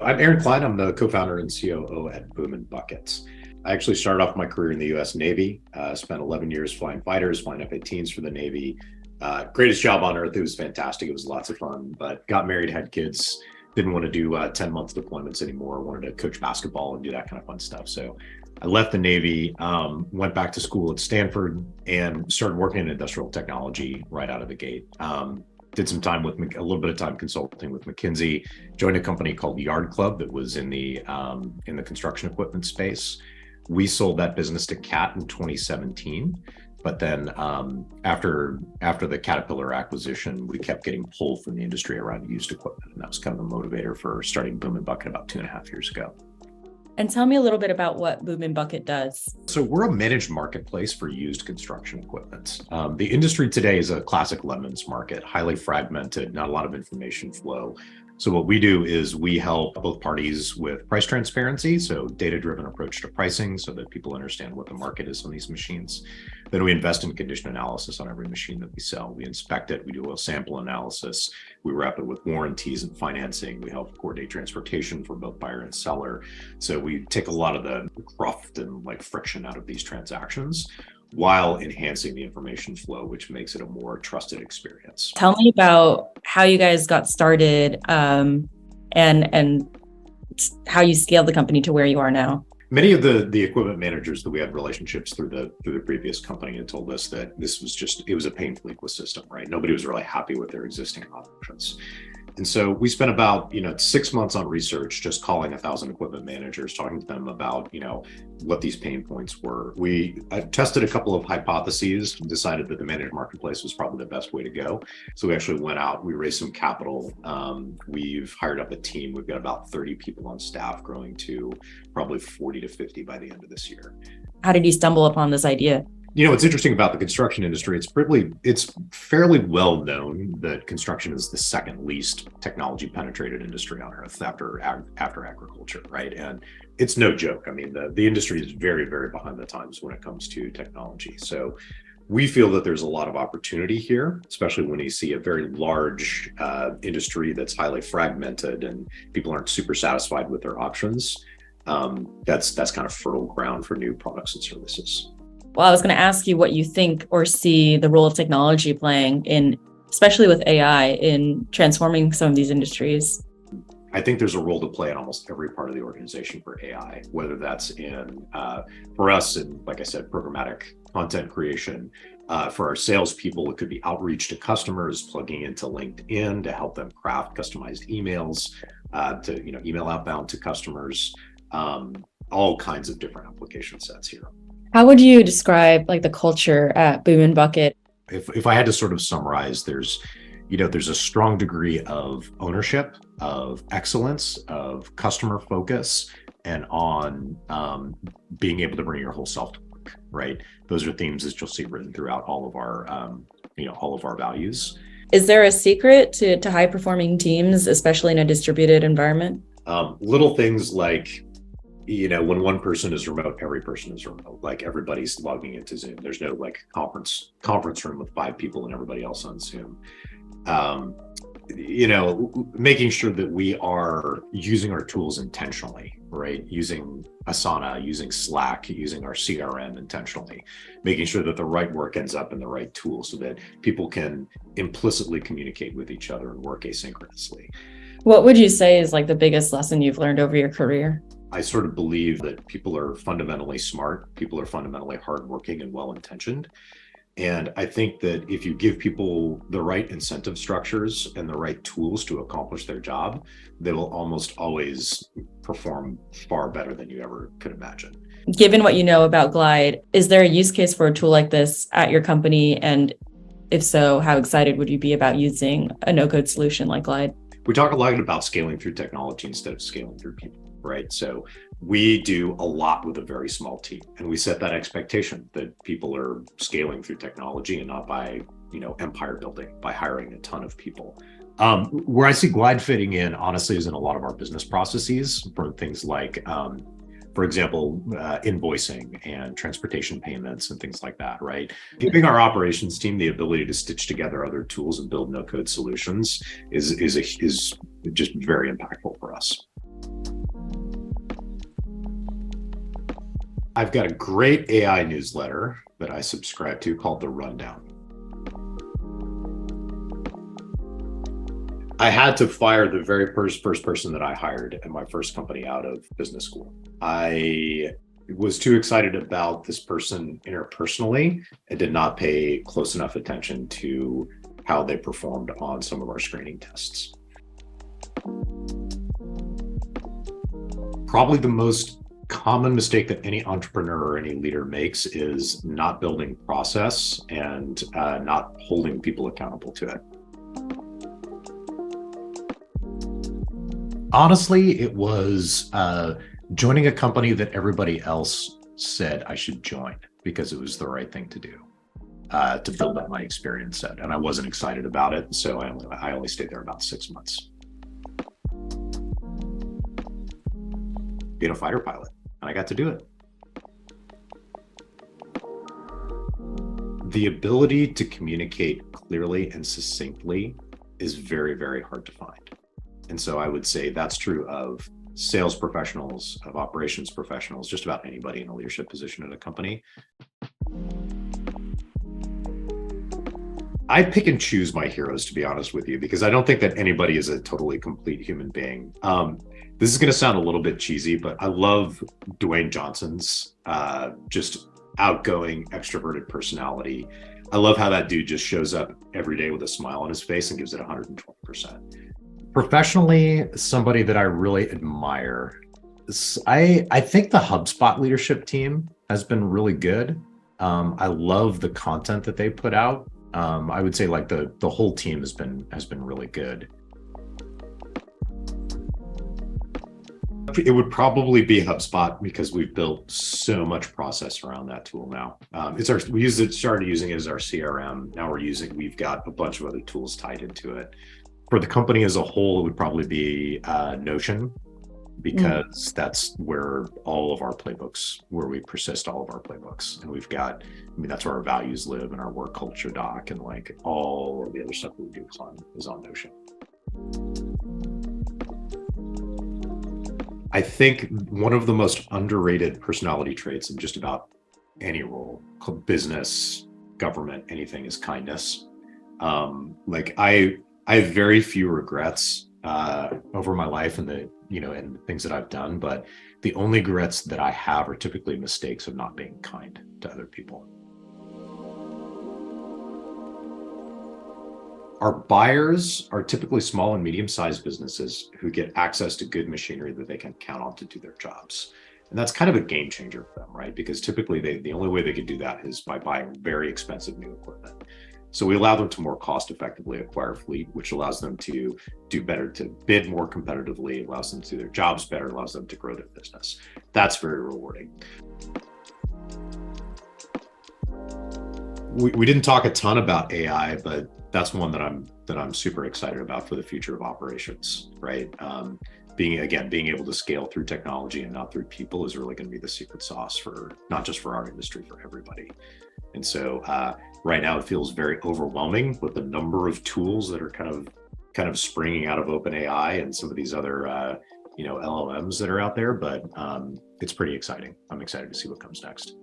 I'm Aaron Kline. I'm the co-founder and COO at Boom and Buckets. I actually started off my career in the U.S. Navy. Spent 11 years flying fighters, flying F-18s for the Navy. Greatest job on earth. It was fantastic. It was lots of fun. But got married, had kids. Didn't want to do 10-month deployments anymore. Wanted to coach basketball and do that kind of fun stuff. So I left the Navy, went back to school at Stanford, and started working in industrial technology right out of the gate. Did some time with a little bit of time consulting with McKinsey. Joined a company called Yard Club that was in the construction equipment space. We sold that business to Cat in 2017, but then after the Caterpillar acquisition, we kept getting pulled from the industry around used equipment, and that was kind of the motivator for starting Boom and Bucket about 2.5 years ago. And tell me a little bit about what Boom and Bucket does. So we're a managed marketplace for used construction equipment. The industry today is a classic lemons market, highly fragmented, not a lot of information flow. So what we do is we help both parties with price transparency, so data-driven approach to pricing so that people understand what the market is on these machines. Then we invest in condition analysis on every machine that we sell. We inspect it, we do a sample analysis, we wrap it with warranties and financing, we help coordinate transportation for both buyer and seller. So we take a lot of the cruft and friction out of these transactions while enhancing the information flow, which makes it a more trusted experience. Tell me about how you guys got started and how you scaled the company to where you are now. Many of the equipment managers that we had relationships through the previous company had told us that it was a painful ecosystem, right? Nobody was really happy with their existing options. And so we spent about 6 months on research, just calling 1,000 equipment managers, talking to them about what these pain points were. We tested a couple of hypotheses and decided that the managed marketplace was probably the best way to go. So we actually went out, we raised some capital. We've hired up a team. We've got about 30 people on staff, growing to probably 40 to 50 by the end of this year. How did you stumble upon this idea? What's interesting about the construction industry, it's fairly well known that construction is the second least technology penetrated industry on earth after agriculture, right? And it's no joke. I mean, the industry is very, very behind the times when it comes to technology. So we feel that there's a lot of opportunity here, especially when you see a very large industry that's highly fragmented and people aren't super satisfied with their options. That's kind of fertile ground for new products and services. Well, I was going to ask you what you think or see the role of technology playing in, especially with AI, in transforming some of these industries. I think there's a role to play in almost every part of the organization for AI, whether that's for us, in, like I said, programmatic content creation. For our salespeople, it could be outreach to customers, plugging into LinkedIn to help them craft customized emails, to email outbound to customers, all kinds of different application sets here. How would you describe the culture at Boom and Bucket? If I had to sort of summarize, there's a strong degree of ownership, of excellence, of customer focus, and on being able to bring your whole self to work, right? Those are themes that you'll see written throughout all of our values. Is there a secret to high performing teams, especially in a distributed environment? Little things like, when one person is remote, every person is remote. Everybody's logging into Zoom. There's no conference room with 5 people and everybody else on Zoom. Making sure that we are using our tools intentionally, right? Using Asana, using Slack, using our CRM intentionally, making sure that the right work ends up in the right tool so that people can implicitly communicate with each other and work asynchronously. What would you say is the biggest lesson you've learned over your career? I sort of believe that people are fundamentally smart, people are fundamentally hardworking and well-intentioned. And I think that if you give people the right incentive structures and the right tools to accomplish their job, they will almost always perform far better than you ever could imagine. Given what you know about Glide, is there a use case for a tool like this at your company? And if so, how excited would you be about using a no-code solution like Glide? We talk a lot about scaling through technology instead of scaling through people, right? So we do a lot with a very small team, and we set that expectation that people are scaling through technology and not by, empire building, by hiring a ton of people. Where I see Glide fitting in, honestly, is in a lot of our business processes for things like, for example, invoicing and transportation payments and things like that, right? Giving our operations team the ability to stitch together other tools and build no-code solutions is just very impactful for us. I've got a great AI newsletter that I subscribe to called The Rundown. I had to fire the very first person that I hired at my first company out of business school. I was too excited about this person interpersonally and did not pay close enough attention to how they performed on some of our screening tests. Probably the most common mistake that any entrepreneur or any leader makes is not building process and not holding people accountable to it. Honestly, it was joining a company that everybody else said I should join because it was the right thing to do to build up my experience set. And I wasn't excited about it. So I only stayed there about 6 months. Being a fighter pilot, and I got to do it. The ability to communicate clearly and succinctly is very, very hard to find. And so I would say that's true of sales professionals, of operations professionals, just about anybody in a leadership position at a company. I pick and choose my heroes, to be honest with you, because I don't think that anybody is a totally complete human being. This is going to sound a little bit cheesy, but I love Dwayne Johnson's just outgoing, extroverted personality. I love how that dude just shows up every day with a smile on his face and gives it 120%. Professionally, somebody that I really admire, I think the HubSpot leadership team has been really good. I love the content that they put out. I would say like the whole team has been really good. It would probably be HubSpot because we've built so much process around that tool now. Started using it as our CRM. Now we've got a bunch of other tools tied into it. For the company as a whole, it would probably be Notion, because that's where all of our playbooks, where we persist all of our playbooks. And that's where our values live and our work culture doc and like all of the other stuff that we do is on Notion. I think one of the most underrated personality traits in just about any role, business, government, anything, is kindness. I have very few regrets over my life and the things that I've done, but the only regrets that I have are typically mistakes of not being kind to other people. Our buyers are typically small and medium-sized businesses who get access to good machinery that they can count on to do their jobs. And that's kind of a game changer for them, right? Because typically the only way they could do that is by buying very expensive new equipment. So we allow them to more cost effectively acquire fleet, which allows them to do better, to bid more competitively, allows them to do their jobs better, allows them to grow their business. That's very rewarding. We didn't talk a ton about AI, but that's one that I'm super excited about for the future of operations, right? Being able to scale through technology and not through people is really going to be the secret sauce for not just for our industry, for everybody. And so right now it feels very overwhelming with the number of tools that are kind of springing out of OpenAI and some of these other LLMs that are out there. But it's pretty exciting. I'm excited to see what comes next.